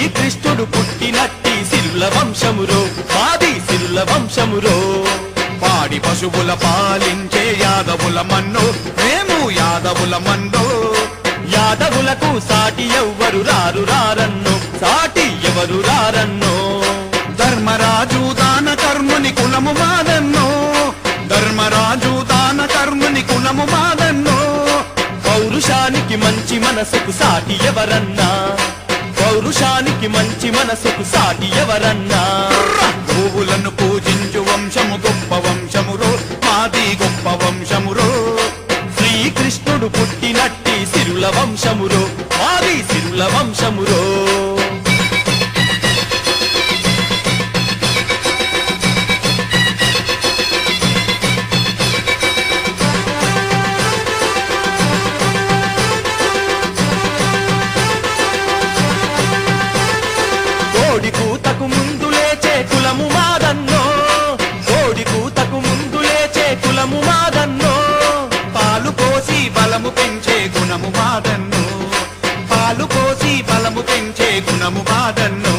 శ్రీకృష్ణుడు పుట్టినట్టి సిరుల వంశమురో మాది సిరుల వంశమురో పాడి పశువుల పాలించే యాదవుల మన్నో మేము యాదవుల మన్నో యాదవులకు సాటి ఎవ్వరు రారు రారన్నో సాటి ఎవరు రారన్నో ధర్మరాజు దాన కర్ముని కులము మాదన్నో ధర్మరాజు దాన కర్ముని కులము మాదన్నో పౌరుషానికి మంచి మనసుకు సాటి ఎవరన్నా పౌరుషానికి మంచి మనసుకు సాటి ఎవరన్నా గోవులను పూజించు వంశము గొప్ప వంశమురో మాది గొప్ప వంశమురో శ్రీకృష్ణుడు పుట్టినట్టి సిరుల వంశమురో మాది సిరుల వంశమురో కోడి కూతకు ముందు లేచే కులము మాదన్నో కోడి కూతకు ముందు లేచే కులము మాదన్నో పాలు పోసి బలము పెంచే గుణము మాదన్నో పాలు పోసి బలము పెంచే గుణము మాదన్నో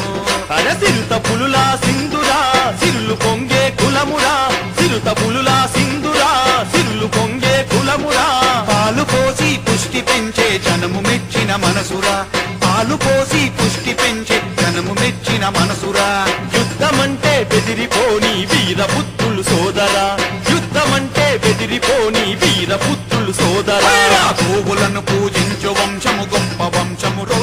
సిరుత పులులా సింధురా సిరులు పొంగే కులమురా సిరుత పులులా సింధురా సిరులు పొంగే కులమురా పాలు పోసి పుష్టి పెంచే జనము మెచ్చిన మనసురా పాలు పోసి పుష్టి పెంచే జనము మెచ్చిన మనసురా యుద్ధమంటే బెదిరిపోని వీరపుత్రులు సోదరా యుద్ధమంటే బెదిరిపోని వీరపుత్రులు సోదరా గోవులను పూజించు వంశము గొప్ప వంశమురో